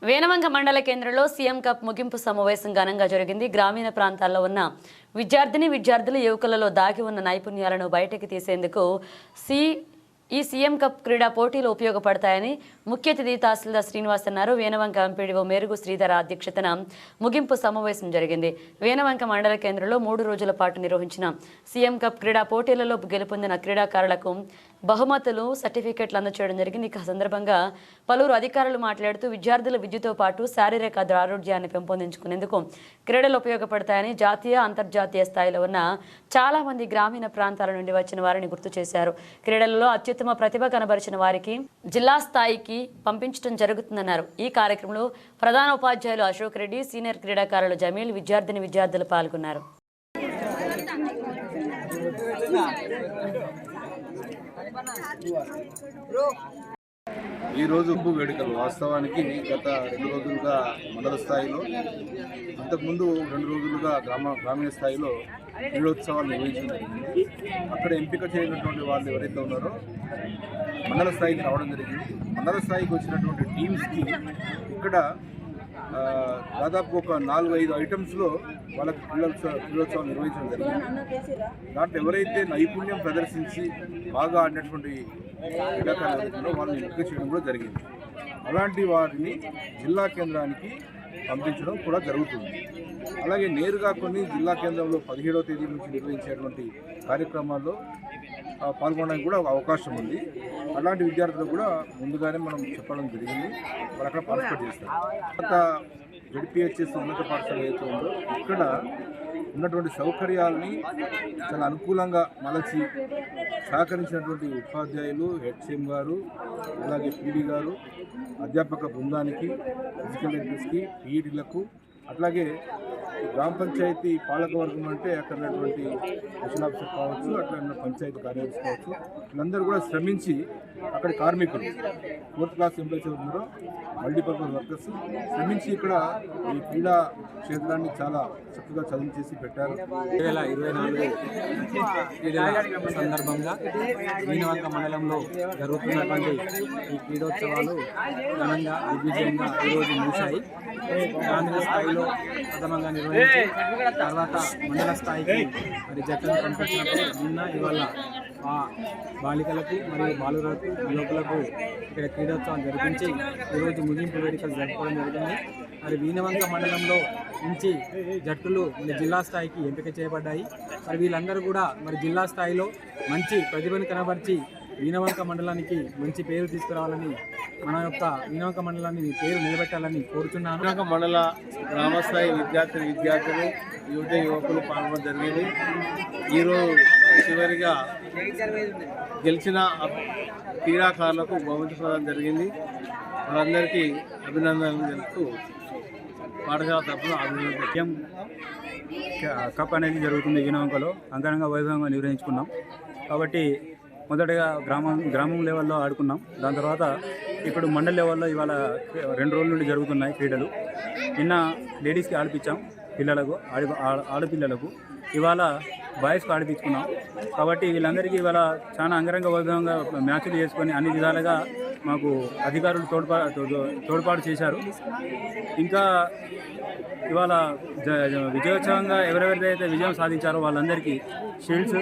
వేనవంక మండల కేంద్రంలో CM cup ముగింపు సమావేశం ఘనంగా జరిగింది. గ్రామీణ ప్రాంతాల్లో ఉన్న విద్యార్థులు యువకులలో దాగి ఉన్న నైపుణ్యాలను బయటకు తీసేందుకు ఈ సీఎం కప్ క్రీడా పోటీలు ఉపయోగపడతాయని ముఖ్య అతిథి తహసీల్దార్ శ్రీనివాస్ అన్నారు. వేనవంక ఎంపీడీఓ మేరుగు శ్రీధర అధ్యక్షతన ముగింపు సమావేశం జరిగింది. వేనవంక మండల కేంద్రంలో 3 రోజుల పాటు నిర్వహించిన సీఎం కప్ క్రీడా పోటీలలో గెలుపొందిన క్రీడాకారులకు బహుమతులు, సర్టిఫికెట్లు అందజేయడం జరిగింది. ఈ సందర్భంగా పలువురు అధికారులు మాట్లాడుతూ విద్యార్థుల విద్యతో పాటు శారీరక ఆరోగ్యాన్ని పెంపొందించుకునేందుకు క్రీడలు ఉపయోగపడతాయని, జాతీయ అంతర్జాతీయ స్థాయిలో ఉన్న చాలా మంది గ్రామీణ ప్రాంతాల నుండి వచ్చిన వారిని గుర్తు చేశారు. క్రీడలలో అత్యుత్తమ ప్రతిభ కనబరిచిన వారికి జిల్లా స్థాయికి పంపించడం జరుగుతుందన్నారు. ఈ కార్యక్రమంలో ప్రధాన ఉపాధ్యాయులు అశోక్ రెడ్డి, సీనియర్ క్రీడాకారులు జమీల్, విద్యార్థులు పాల్గొన్నారు. ఈ రోజు వేడుకలు వాస్తవానికి గత 2 రోజులుగా మండల స్థాయిలో, అంతకుముందు 2 రోజులుగా గ్రామీణ స్థాయిలో క్రీడోత్సవాలు నిర్వహించడం జరిగింది. అక్కడ ఎంపిక చేయనటువంటి వాళ్ళు ఎవరైతే ఉన్నారో మండల స్థాయికి రావడం జరిగింది. మండల స్థాయికి వచ్చినటువంటి టీమ్స్కి ఇక్కడ దాదాపు ఒక 4-5 ఐటమ్స్లో వాళ్ళకి క్రీడోత్సవం నిర్వహించడం జరిగింది. దాంట్లో ఎవరైతే నైపుణ్యం ప్రదర్శించి బాగా ఆడినటువంటి క్రీడాకారులు వాళ్ళని ఎంపిక చేయడం కూడా జరిగింది. అలాంటి వారిని జిల్లా కేంద్రానికి పంపించడం కూడా జరుగుతుంది. అలాగే నేరుగా కొన్ని జిల్లా కేంద్రంలో 17వ తేదీ నుంచి నిర్వహించేటువంటి కార్యక్రమాల్లో పాల్గొనడానికి కూడా అవకాశం ఉంది. అలాంటి విద్యార్థులకు కూడా ముందుగానే మనం చెప్పడం జరిగింది. వాళ్ళు అక్కడ పార్టిసిపేట్ చేస్తారు. తర్వాత జడ్పీహెచ్ఎస్ ఉన్నత పాఠశాల ఏదైతే ఉందో ఇక్కడ ఉన్నటువంటి సౌకర్యాలని చాలా అనుకూలంగా మలచి సహకరించినటువంటి ఉపాధ్యాయులు, హెచ్ఎం గారు, అలాగే పీడీ గారు, అధ్యాపక బృందానికి, ఫిజికల్ థెరపిస్ట్కి, పీఈటీలకు, అట్లాగే గ్రామ పంచాయతీ పాలకవర్గం అంటే అక్కడ ఉన్నటువంటి స్పెషల్ ఆఫీసర్ కావచ్చు, అట్లా ఉన్న పంచాయతీ కార్యదర్శి కావచ్చు, వీళ్ళందరూ కూడా శ్రమించి అక్కడ కార్మికులు 4th క్లాస్ ఎంప్లాయీస్ ఉన్నారో మల్టీపర్పస్ వర్కర్స్ శ్రమించి ఇక్కడ ఈ క్రీడా క్షేత్రాన్ని చాలా చక్కగా చదువు చేసి పెట్టారు. 2024 క్రీడల సందర్భంగా వేనవంక మండలంలో జరుగుతున్నటువంటి ఈ క్రీడోత్సవాలు ఘనంగా దిగ్విజయంగా ఈరోజు ముగిశాయి. గ్రామీణ స్థాయిలో ప్రథమంగా నిర్వహించి తర్వాత మండల స్థాయికి మరి జట్టును పంపించినప్పుడు ఇవాళ బాలికలకు మరియు బాలులకు, యువకులకు ఇక్కడ క్రీడోత్సవం జరిపించి ఈరోజు ముగింపు వేడుకలు జరుపుకోవడం జరిగింది. మరి వేనవంక మండలంలో నుంచి జట్టులు మరి జిల్లా స్థాయికి ఎంపిక చేయబడ్డాయి. మరి వీళ్ళందరూ కూడా మరి జిల్లా స్థాయిలో మంచి ప్రతిభను కనబరిచి వేనవంక మండలానికి మంచి పేరు తీసుకురావాలని, మన యొక్క వేనవంక మండలాన్ని పేరు నిలబెట్టాలని కోరుతున్నాను. వేనవంక మండల గ్రామస్థాయి విద్యార్థులు, యువకులు పాల్గొనడం జరిగింది. ఈరోజు చివరిగా గెలిచిన క్రీడాకారులకు బహుమతి ప్రదానం జరిగింది. వాళ్ళందరికీ అభినందనలు తెలుపుతూ పాఠశాల తరఫున అభినందనలు. కప్ అనేది జరుగుతుంది వేనవంకలో, అంగరంగ వైభవంగా నిర్వహించుకున్నాం. కాబట్టి మొదటగా గ్రామం లెవెల్లో ఆడుకున్నాం. దాని తర్వాత ఇప్పుడు మండల లెవెల్లో ఇవాళ 2 రోజుల నుండి జరుగుతున్నాయి క్రీడలు. నిన్న లేడీస్కి ఆడిపించాం, పిల్లలకు ఆడపిల్లలకు. ఇవాళ బాయ్స్కి ఆడిపించుకున్నాం. కాబట్టి వీళ్ళందరికీ ఇవాళ చాలా అంగరంగ వైభవంగా మ్యాచ్లు చేసుకొని అన్ని విధాలుగా మాకు అధికారులు తోడ్పాటు చేశారు. ఇంకా ఇవాళ విజయోత్సవంగా ఎవరెవరైతే విజయం సాధించారో వాళ్ళందరికీ షీల్డ్స్